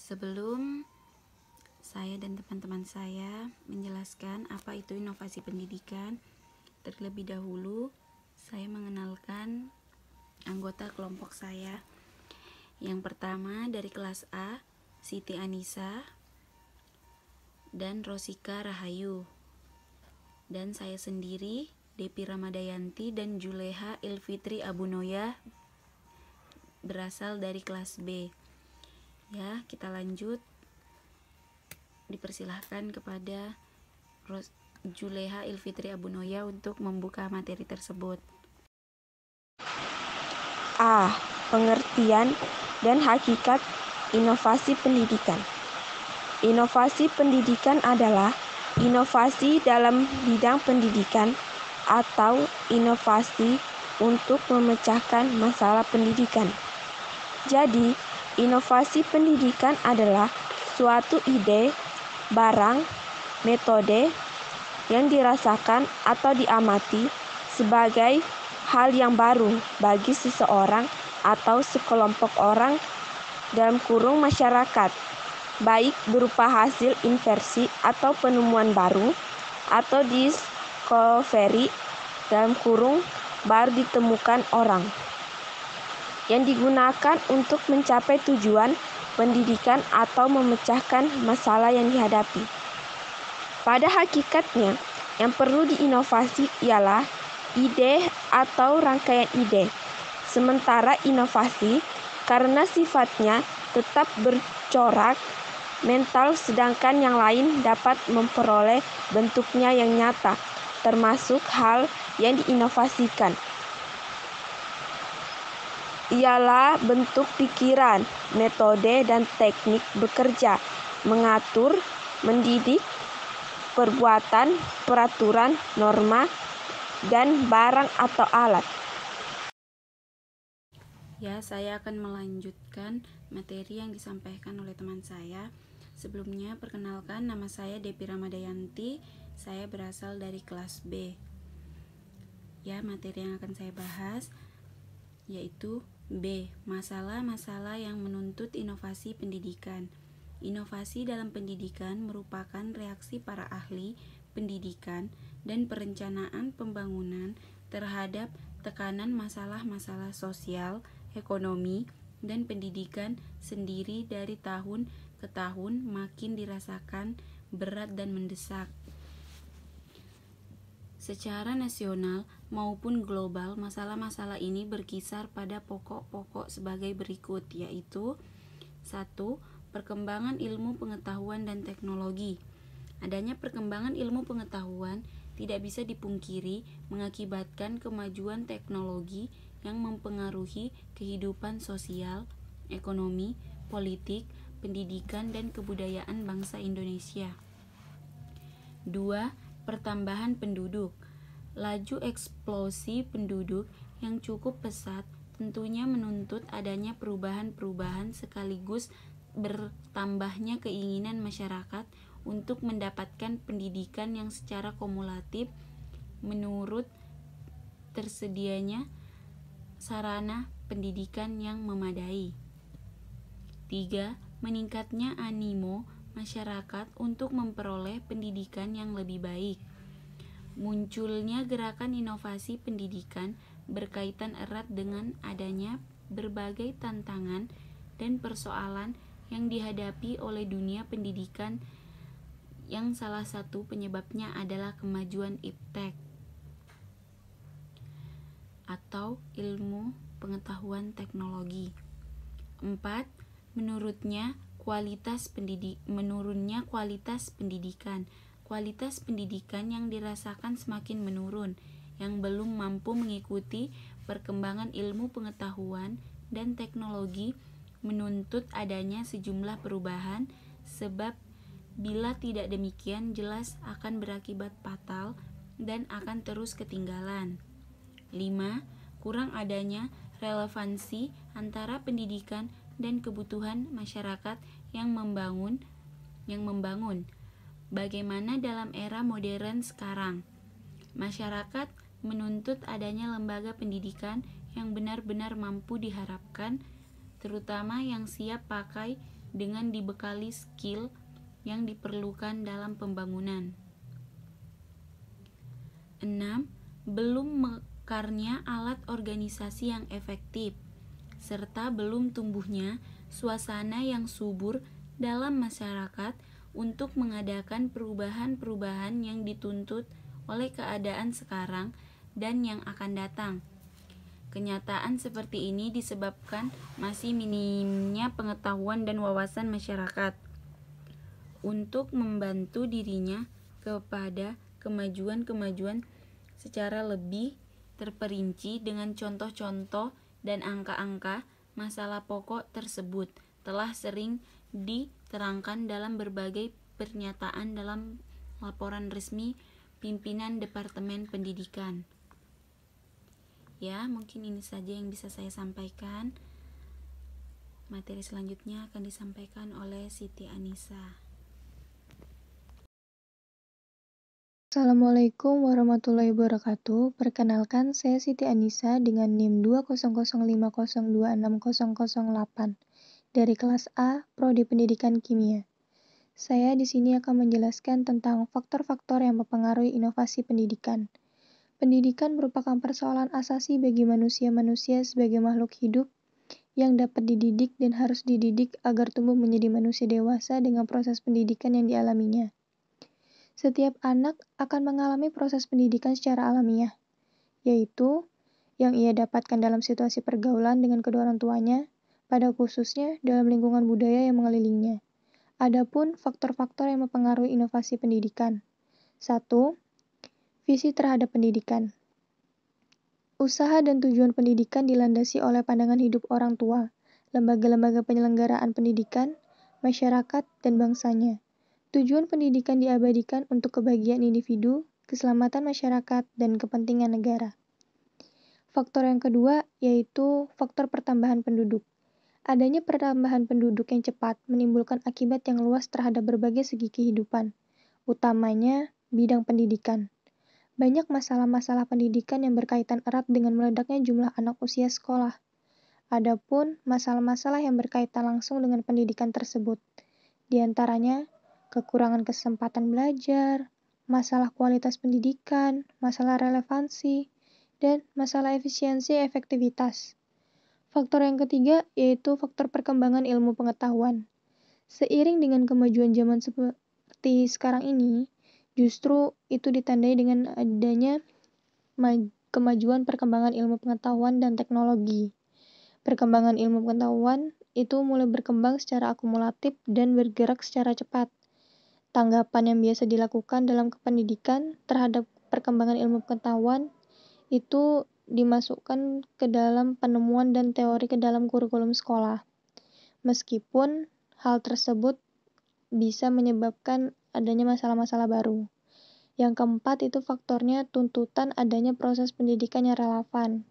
Sebelum saya dan teman-teman saya menjelaskan apa itu inovasi pendidikan, terlebih dahulu saya mengenalkan anggota kelompok saya. Yang pertama dari kelas A, Siti Anissa dan Rosika Rahayu. Dan saya sendiri, Depi Ramadayanti dan Juleha Ilfitri Abunoya, berasal dari kelas B. Ya, kita lanjut. Dipersilahkan kepada Juleha Ilfitri Abunoya untuk membuka materi tersebut. A. Pengertian dan hakikat inovasi pendidikan. Inovasi pendidikan adalah inovasi dalam bidang pendidikan atau inovasi untuk memecahkan masalah pendidikan. Jadi, inovasi pendidikan adalah suatu ide, barang, metode yang dirasakan atau diamati sebagai hal yang baru bagi seseorang atau sekelompok orang dalam kurung masyarakat, baik berupa hasil inversi atau penemuan baru atau discovery dalam kurung baru ditemukan orang yang digunakan untuk mencapai tujuan pendidikan atau memecahkan masalah yang dihadapi. Pada hakikatnya, yang perlu diinovasi ialah ide atau rangkaian ide. Sementara inovasi karena sifatnya tetap bercorak mental, sedangkan yang lain dapat memperoleh bentuknya yang nyata, termasuk hal yang diinovasikan ialah bentuk pikiran, metode, dan teknik bekerja, mengatur, mendidik, perbuatan, peraturan, norma, dan barang atau alat. Ya, saya akan melanjutkan materi yang disampaikan oleh teman saya. Sebelumnya, perkenalkan, nama saya Depi Ramadayanti. Saya berasal dari kelas B. Ya, materi yang akan saya bahas yaitu B. Masalah-masalah yang menuntut inovasi pendidikan. Inovasi dalam pendidikan merupakan reaksi para ahli pendidikan dan perencanaan pembangunan terhadap tekanan masalah-masalah sosial, ekonomi, dan pendidikan sendiri dari tahun ke tahun makin dirasakan berat dan mendesak. Secara nasional maupun global, masalah-masalah ini berkisar pada pokok-pokok sebagai berikut, yaitu 1. Perkembangan ilmu pengetahuan dan teknologi. Adanya perkembangan ilmu pengetahuan tidak bisa dipungkiri mengakibatkan kemajuan teknologi yang mempengaruhi kehidupan sosial, ekonomi, politik, pendidikan, dan kebudayaan bangsa Indonesia. 2. Pertambahan penduduk. Laju eksplosi penduduk yang cukup pesat tentunya menuntut adanya perubahan-perubahan sekaligus bertambahnya keinginan masyarakat untuk mendapatkan pendidikan yang secara kumulatif menurut tersedianya sarana pendidikan yang memadai. 3. Meningkatnya animo masyarakat untuk memperoleh pendidikan yang lebih baik. Munculnya gerakan inovasi pendidikan berkaitan erat dengan adanya berbagai tantangan dan persoalan yang dihadapi oleh dunia pendidikan, yang salah satu penyebabnya adalah kemajuan iptek atau ilmu pengetahuan teknologi. 4. Menurunnya kualitas pendidikan. Kualitas pendidikan yang dirasakan semakin menurun, yang belum mampu mengikuti perkembangan ilmu pengetahuan dan teknologi menuntut adanya sejumlah perubahan, sebab bila tidak demikian jelas akan berakibat fatal dan akan terus ketinggalan. 5. Kurang adanya relevansi antara pendidikan dan kebutuhan masyarakat yang membangun. Bagaimana dalam era modern sekarang, masyarakat menuntut adanya lembaga pendidikan yang benar-benar mampu diharapkan, terutama yang siap pakai dengan dibekali skill yang diperlukan dalam pembangunan. 6. Belum mekarnya alat organisasi yang efektif, serta belum tumbuhnya suasana yang subur dalam masyarakat untuk mengadakan perubahan-perubahan yang dituntut oleh keadaan sekarang dan yang akan datang. Kenyataan seperti ini disebabkan masih minimnya pengetahuan dan wawasan masyarakat untuk membantu dirinya kepada kemajuan-kemajuan secara lebih terperinci dengan contoh-contoh dan angka-angka masalah pokok tersebut telah sering diterangkan dalam berbagai pernyataan dalam laporan resmi pimpinan Departemen Pendidikan. Ya, mungkin ini saja yang bisa saya sampaikan. Materi selanjutnya akan disampaikan oleh Siti Anissa. Assalamualaikum warahmatullahi wabarakatuh. Perkenalkan, saya Siti Anissa dengan NIM 20050260008 dari kelas A, Prodi Pendidikan Kimia. Saya di sini akan menjelaskan tentang faktor-faktor yang mempengaruhi inovasi pendidikan. Pendidikan merupakan persoalan asasi bagi manusia-manusia sebagai makhluk hidup yang dapat dididik dan harus dididik agar tumbuh menjadi manusia dewasa dengan proses pendidikan yang dialaminya. Setiap anak akan mengalami proses pendidikan secara alamiah, yaitu yang ia dapatkan dalam situasi pergaulan dengan kedua orang tuanya, pada khususnya dalam lingkungan budaya yang mengelilingnya. Adapun faktor-faktor yang mempengaruhi inovasi pendidikan. 1. Visi terhadap pendidikan. Usaha dan tujuan pendidikan dilandasi oleh pandangan hidup orang tua, lembaga-lembaga penyelenggaraan pendidikan, masyarakat, dan bangsanya. Tujuan pendidikan diabadikan untuk kebahagiaan individu, keselamatan masyarakat, dan kepentingan negara. Faktor yang kedua yaitu faktor pertambahan penduduk. Adanya pertambahan penduduk yang cepat menimbulkan akibat yang luas terhadap berbagai segi kehidupan, utamanya bidang pendidikan. Banyak masalah-masalah pendidikan yang berkaitan erat dengan meledaknya jumlah anak usia sekolah. Adapun masalah-masalah yang berkaitan langsung dengan pendidikan tersebut, di antaranya kekurangan kesempatan belajar, masalah kualitas pendidikan, masalah relevansi, dan masalah efisiensi efektivitas. Faktor yang ketiga yaitu faktor perkembangan ilmu pengetahuan. Seiring dengan kemajuan zaman seperti sekarang ini, justru itu ditandai dengan adanya kemajuan perkembangan ilmu pengetahuan dan teknologi. Perkembangan ilmu pengetahuan itu mulai berkembang secara akumulatif dan bergerak secara cepat. Tanggapan yang biasa dilakukan dalam pendidikan terhadap perkembangan ilmu pengetahuan itu dimasukkan ke dalam penemuan dan teori ke dalam kurikulum sekolah. Meskipun hal tersebut bisa menyebabkan adanya masalah-masalah baru. Yang keempat itu faktornya tuntutan adanya proses pendidikan yang relevan.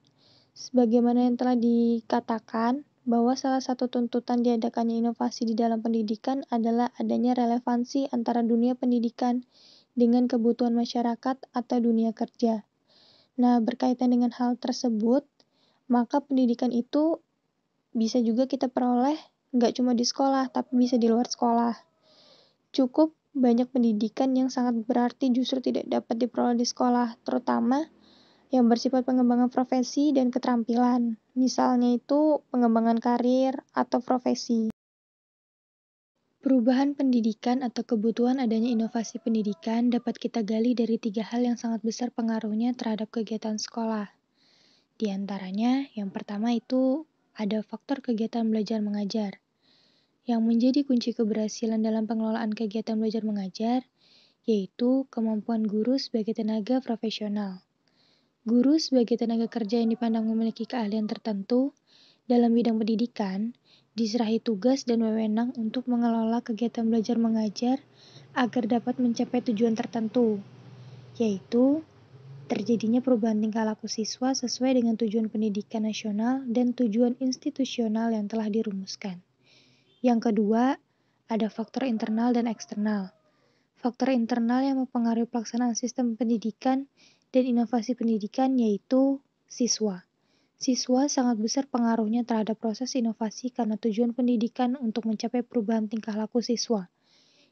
Sebagaimana yang telah dikatakan, bahwa salah satu tuntutan diadakannya inovasi di dalam pendidikan adalah adanya relevansi antara dunia pendidikan dengan kebutuhan masyarakat atau dunia kerja. Nah, berkaitan dengan hal tersebut, maka pendidikan itu bisa juga kita peroleh nggak cuma di sekolah, tapi bisa di luar sekolah. Cukup banyak pendidikan yang sangat berarti justru tidak dapat diperoleh di sekolah, terutama yang bersifat pengembangan profesi dan keterampilan. Misalnya itu pengembangan karir atau profesi. Perubahan pendidikan atau kebutuhan adanya inovasi pendidikan dapat kita gali dari 3 hal yang sangat besar pengaruhnya terhadap kegiatan sekolah. Di antaranya, yang pertama itu ada faktor kegiatan belajar mengajar. Yang menjadi kunci keberhasilan dalam pengelolaan kegiatan belajar mengajar, yaitu kemampuan guru sebagai tenaga profesional. Guru sebagai tenaga kerja yang dipandang memiliki keahlian tertentu dalam bidang pendidikan, diserahi tugas dan wewenang untuk mengelola kegiatan belajar mengajar agar dapat mencapai tujuan tertentu, yaitu terjadinya perubahan tingkah laku siswa sesuai dengan tujuan pendidikan nasional dan tujuan institusional yang telah dirumuskan. Yang kedua, ada faktor internal dan eksternal. Faktor internal yang mempengaruhi pelaksanaan sistem pendidikan dan inovasi pendidikan yaitu siswa. Siswa sangat besar pengaruhnya terhadap proses inovasi karena tujuan pendidikan untuk mencapai perubahan tingkah laku siswa.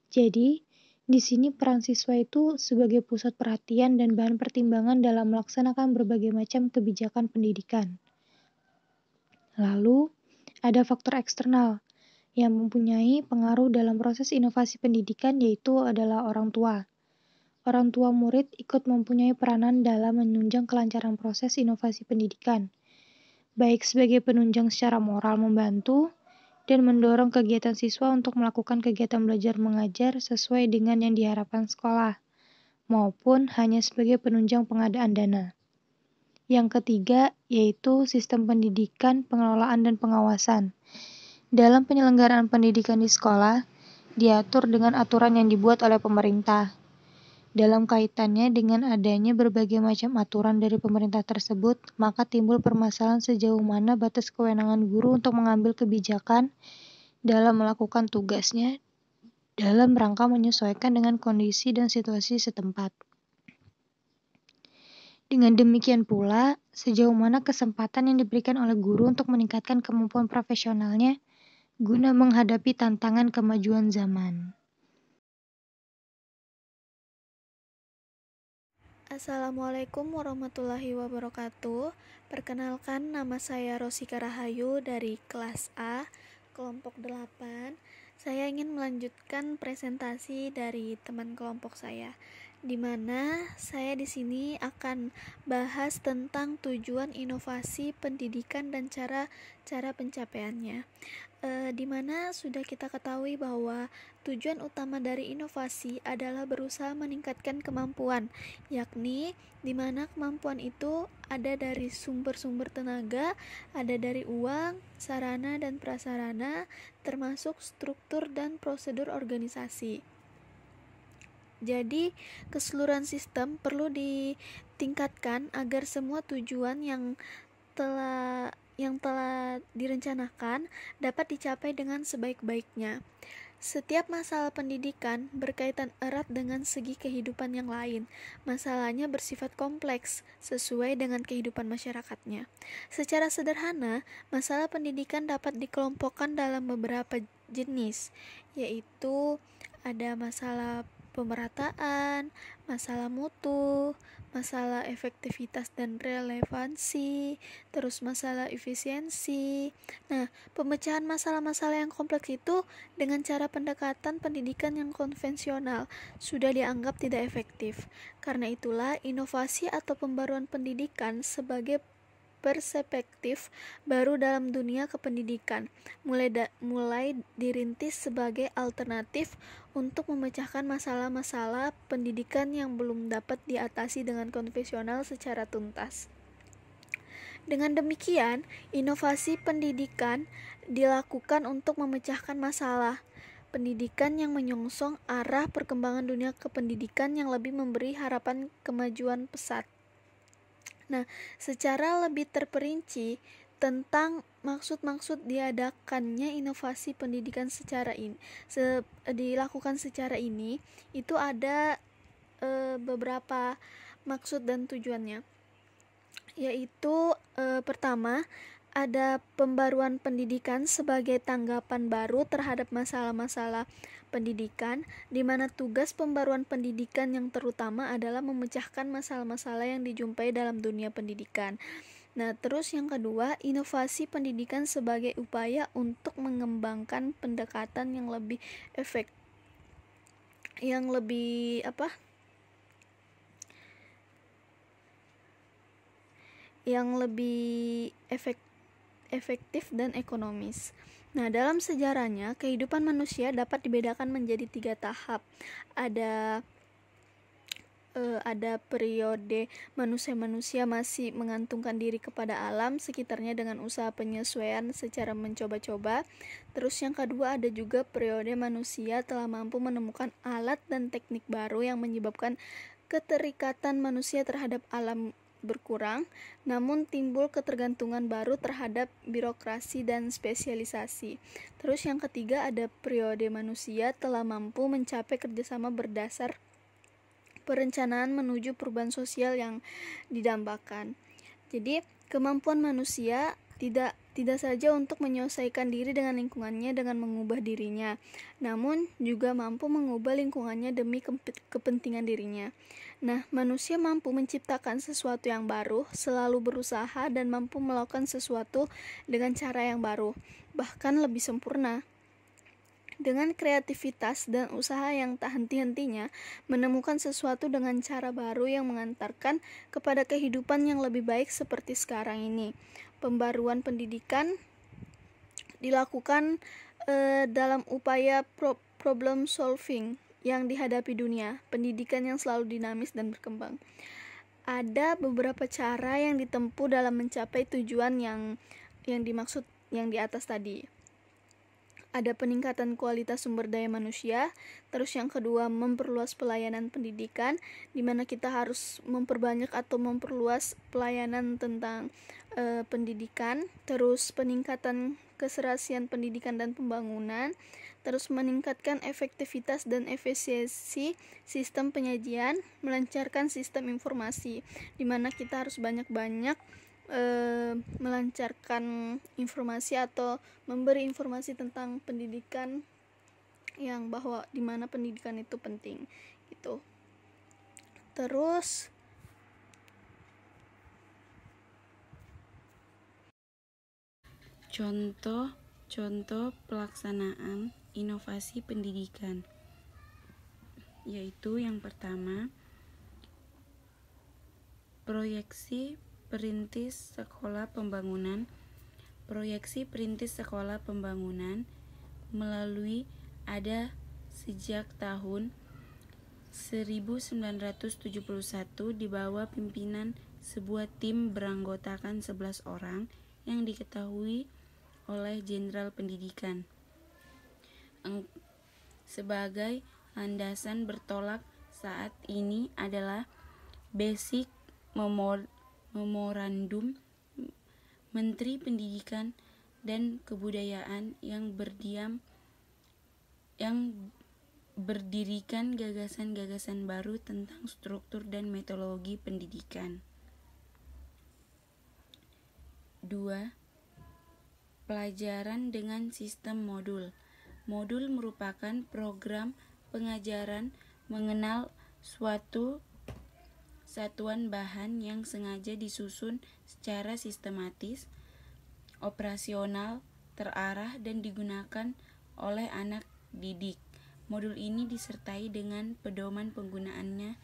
Jadi, di sini peran siswa itu sebagai pusat perhatian dan bahan pertimbangan dalam melaksanakan berbagai macam kebijakan pendidikan. Lalu, ada faktor eksternal yang mempunyai pengaruh dalam proses inovasi pendidikan, yaitu adalah orang tua. Orang tua murid ikut mempunyai peranan dalam menunjang kelancaran proses inovasi pendidikan, baik sebagai penunjang secara moral membantu dan mendorong kegiatan siswa untuk melakukan kegiatan belajar mengajar sesuai dengan yang diharapkan sekolah, maupun hanya sebagai penunjang pengadaan dana. Yang ketiga, yaitu sistem pendidikan, pengelolaan, dan pengawasan. Dalam penyelenggaraan pendidikan di sekolah, diatur dengan aturan yang dibuat oleh pemerintah. Dalam kaitannya dengan adanya berbagai macam aturan dari pemerintah tersebut, maka timbul permasalahan sejauh mana batas kewenangan guru untuk mengambil kebijakan dalam melakukan tugasnya dalam rangka menyesuaikan dengan kondisi dan situasi setempat. Dengan demikian pula, sejauh mana kesempatan yang diberikan oleh guru untuk meningkatkan kemampuan profesionalnya guna menghadapi tantangan kemajuan zaman. Assalamualaikum warahmatullahi wabarakatuh. Perkenalkan, nama saya Rosika Rahayu dari kelas A, kelompok 8. Saya ingin melanjutkan presentasi dari teman kelompok saya, di mana saya di sini akan bahas tentang tujuan inovasi pendidikan dan cara pencapaiannya. Di mana sudah kita ketahui bahwa tujuan utama dari inovasi adalah berusaha meningkatkan kemampuan, yakni di mana kemampuan itu ada dari sumber-sumber tenaga, ada dari uang, sarana dan prasarana, termasuk struktur dan prosedur organisasi. Jadi, keseluruhan sistem perlu ditingkatkan agar semua tujuan yang telah direncanakan dapat dicapai dengan sebaik-baiknya. Setiap masalah pendidikan berkaitan erat dengan segi kehidupan yang lain. Masalahnya bersifat kompleks, sesuai dengan kehidupan masyarakatnya. Secara sederhana, masalah pendidikan dapat dikelompokkan dalam beberapa jenis, yaitu ada masalah pemerataan, masalah mutu, masalah efektivitas dan relevansi, terus masalah efisiensi. Nah, pemecahan masalah-masalah yang kompleks itu dengan cara pendekatan pendidikan yang konvensional sudah dianggap tidak efektif. Karena itulah inovasi atau pembaruan pendidikan sebagai perspektif baru dalam dunia kependidikan mulai dirintis sebagai alternatif untuk memecahkan masalah-masalah pendidikan yang belum dapat diatasi dengan konvensional secara tuntas. Dengan demikian, inovasi pendidikan dilakukan untuk memecahkan masalah pendidikan yang menyongsong arah perkembangan dunia kependidikan yang lebih memberi harapan kemajuan pesat. Nah, secara lebih terperinci tentang maksud-maksud diadakannya inovasi pendidikan dilakukan secara ini, itu ada beberapa maksud dan tujuannya, yaitu pertama, ada pembaruan pendidikan sebagai tanggapan baru terhadap masalah-masalah pendidikan, di mana tugas pembaruan pendidikan yang terutama adalah memecahkan masalah-masalah yang dijumpai dalam dunia pendidikan. Nah, terus yang kedua, inovasi pendidikan sebagai upaya untuk mengembangkan pendekatan yang lebih efektif dan ekonomis. Nah, dalam sejarahnya, kehidupan manusia dapat dibedakan menjadi 3 tahap. Ada periode manusia masih mengantungkan diri kepada alam sekitarnya dengan usaha penyesuaian secara mencoba-coba. Terus yang kedua, ada juga periode manusia telah mampu menemukan alat dan teknik baru yang menyebabkan keterikatan manusia terhadap alam berkurang, namun timbul ketergantungan baru terhadap birokrasi dan spesialisasi. Terus yang ketiga, ada periode manusia telah mampu mencapai kerjasama berdasar perencanaan menuju perubahan sosial yang didambakan. Jadi, Kemampuan manusia tidak saja untuk menyelesaikan diri dengan lingkungannya dengan mengubah dirinya, namun juga mampu mengubah lingkungannya demi kepentingan dirinya. Nah, manusia mampu menciptakan sesuatu yang baru, selalu berusaha dan mampu melakukan sesuatu dengan cara yang baru, bahkan lebih sempurna. Dengan kreativitas dan usaha yang tak henti-hentinya, menemukan sesuatu dengan cara baru yang mengantarkan kepada kehidupan yang lebih baik seperti sekarang ini. Pembaruan pendidikan dilakukan dalam upaya problem solving yang dihadapi dunia, pendidikan yang selalu dinamis dan berkembang. Ada beberapa cara yang ditempuh dalam mencapai tujuan yang dimaksud yang di atas tadi. Ada peningkatan kualitas sumber daya manusia, terus yang kedua memperluas pelayanan pendidikan, di mana kita harus memperbanyak atau memperluas pelayanan tentang pendidikan, terus peningkatan keserasian pendidikan dan pembangunan, terus meningkatkan efektivitas dan efisiensi sistem penyajian, melancarkan sistem informasi, di mana kita harus banyak-banyak melancarkan informasi atau memberi informasi tentang pendidikan yang bahwa di mana pendidikan itu penting gitu. Terus contoh pelaksanaan inovasi pendidikan, yaitu yang pertama, proyeksi perintis sekolah pembangunan melalui ada sejak tahun 1971 di bawah pimpinan sebuah tim beranggotakan 11 orang yang diketahui oleh Jenderal Pendidikan. Sebagai landasan bertolak saat ini adalah Basic Memorandum Menteri Pendidikan dan Kebudayaan yang berdirikan gagasan-gagasan baru tentang struktur dan metodologi pendidikan. 2. Pelajaran dengan sistem modul. Modul merupakan program pengajaran mengenal suatu satuan bahan yang sengaja disusun secara sistematis, operasional, terarah, dan digunakan oleh anak didik. Modul ini disertai dengan pedoman penggunaannya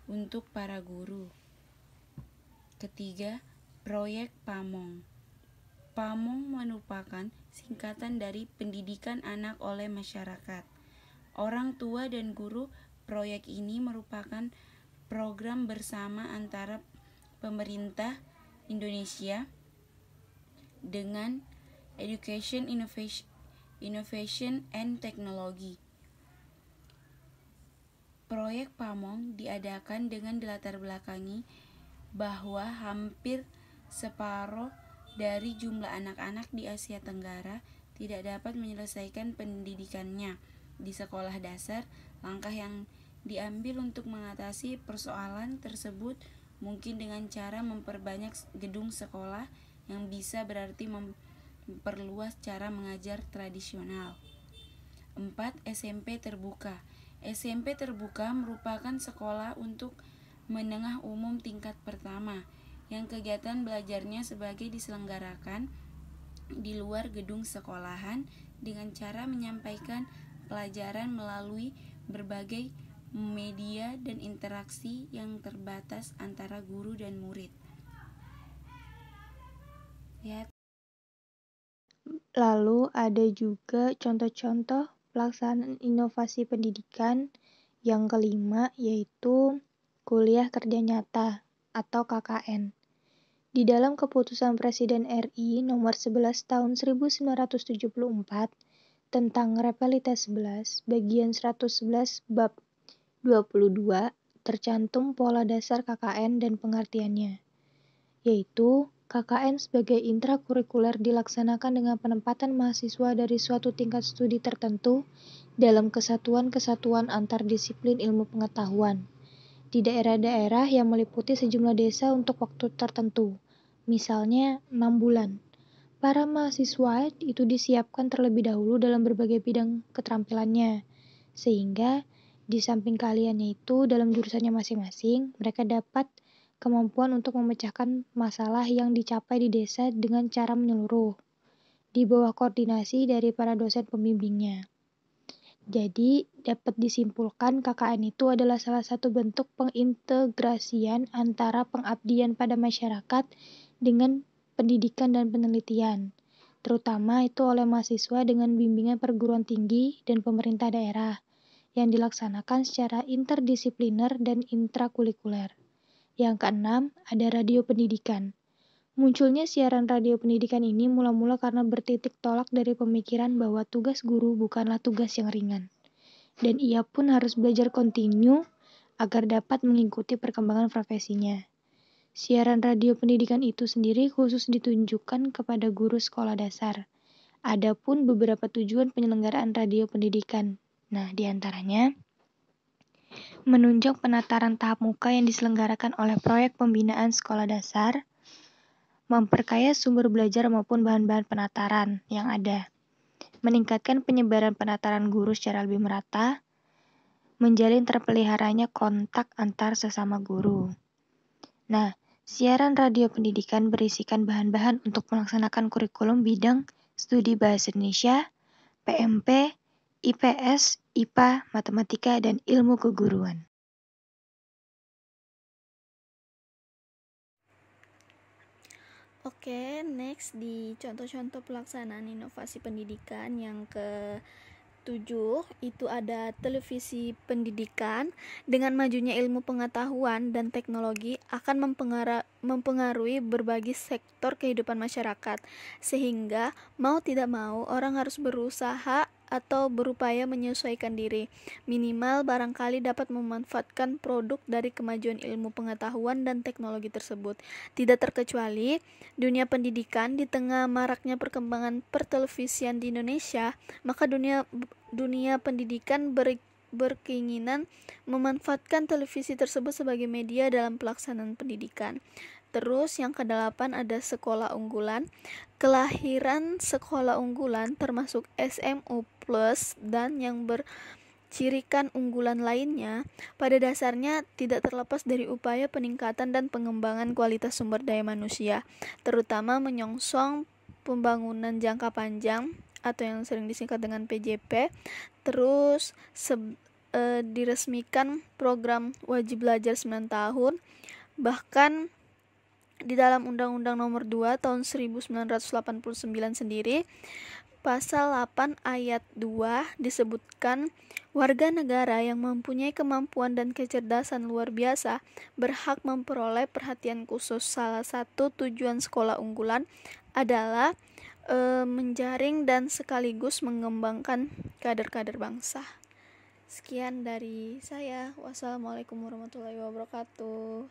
untuk para guru. Ketiga, proyek PAMONG. PAMONG merupakan singkatan dari Pendidikan Anak oleh Masyarakat, Orang Tua dan Guru. Proyek ini merupakan program bersama antara pemerintah Indonesia dengan Education Innovation and Technology. Proyek PAMONG diadakan dengan dilatar belakangi bahwa hampir separuh dari jumlah anak-anak di Asia Tenggara tidak dapat menyelesaikan pendidikannya di sekolah dasar. Langkah yang diambil untuk mengatasi persoalan tersebut mungkin dengan cara memperbanyak gedung sekolah, yang bisa berarti memperluas cara mengajar tradisional. 4. SMP terbuka. SMP terbuka merupakan sekolah untuk menengah umum tingkat pertama, yang kegiatan belajarnya sebagai diselenggarakan di luar gedung sekolahan dengan cara menyampaikan pelajaran melalui berbagai media dan interaksi yang terbatas antara guru dan murid. Lalu ada juga contoh-contoh pelaksanaan inovasi pendidikan. Yang kelima yaitu kuliah kerja nyata atau KKN. Di dalam keputusan Presiden RI nomor 11 tahun 1974 tentang Repalitas 11 bagian 111 bab 22 tercantum pola dasar KKN dan pengertiannya, yaitu KKN sebagai intrakurikuler dilaksanakan dengan penempatan mahasiswa dari suatu tingkat studi tertentu dalam kesatuan-kesatuan antar disiplin ilmu pengetahuan di daerah-daerah yang meliputi sejumlah desa untuk waktu tertentu. misalnya 6 bulan. Para mahasiswa itu disiapkan terlebih dahulu dalam berbagai bidang keterampilannya, sehingga di samping keahliannya itu dalam jurusannya masing-masing, mereka dapat kemampuan untuk memecahkan masalah yang dicapai di desa dengan cara menyeluruh, di bawah koordinasi dari para dosen pembimbingnya. Jadi, dapat disimpulkan KKN itu adalah salah satu bentuk pengintegrasian antara pengabdian pada masyarakat dengan pendidikan dan penelitian, terutama itu oleh mahasiswa dengan bimbingan perguruan tinggi dan pemerintah daerah, yang dilaksanakan secara interdisipliner dan intrakurikuler. Yang keenam, ada radio pendidikan. Munculnya siaran radio pendidikan ini mula-mula karena bertitik tolak dari pemikiran bahwa tugas guru bukanlah tugas yang ringan, dan ia pun harus belajar kontinu agar dapat mengikuti perkembangan profesinya. Siaran radio pendidikan itu sendiri khusus ditunjukkan kepada guru sekolah dasar. Adapun beberapa tujuan penyelenggaraan radio pendidikan. Nah, diantaranya menunjang penataran tahap muka yang diselenggarakan oleh proyek pembinaan sekolah dasar, memperkaya sumber belajar maupun bahan-bahan penataran yang ada, meningkatkan penyebaran penataran guru secara lebih merata, menjalin terpeliharanya kontak antar sesama guru. Nah, siaran radio pendidikan berisikan bahan-bahan untuk melaksanakan kurikulum bidang studi bahasa Indonesia, PMP, IPS, IPA, matematika, dan ilmu keguruan. Oke, next di contoh-contoh pelaksanaan inovasi pendidikan yang ke-7 itu ada televisi pendidikan. Dengan majunya ilmu pengetahuan dan teknologi akan mempengaruhi berbagai sektor kehidupan masyarakat, sehingga mau tidak mau orang harus berusaha atau berupaya menyesuaikan diri. Minimal barangkali dapat memanfaatkan produk dari kemajuan ilmu pengetahuan dan teknologi tersebut. Tidak terkecuali dunia pendidikan. Di tengah maraknya perkembangan pertelevisian di Indonesia, maka dunia pendidikan berkeinginan memanfaatkan televisi tersebut sebagai media dalam pelaksanaan pendidikan. Terus yang ke-8 ada sekolah unggulan. Kelahiran sekolah unggulan termasuk SMU Plus dan yang bercirikan unggulan lainnya pada dasarnya tidak terlepas dari upaya peningkatan dan pengembangan kualitas sumber daya manusia, terutama menyongsong pembangunan jangka panjang atau yang sering disingkat dengan PJP. Terus diresmikan program wajib belajar 9 tahun. Bahkan di dalam Undang-Undang Nomor 2 Tahun 1989 sendiri, Pasal 8 Ayat 2 disebutkan warga negara yang mempunyai kemampuan dan kecerdasan luar biasa berhak memperoleh perhatian khusus. Salah satu tujuan sekolah unggulan adalah menjaring dan sekaligus mengembangkan kader-kader bangsa. Sekian dari saya. Wassalamualaikum warahmatullahi wabarakatuh.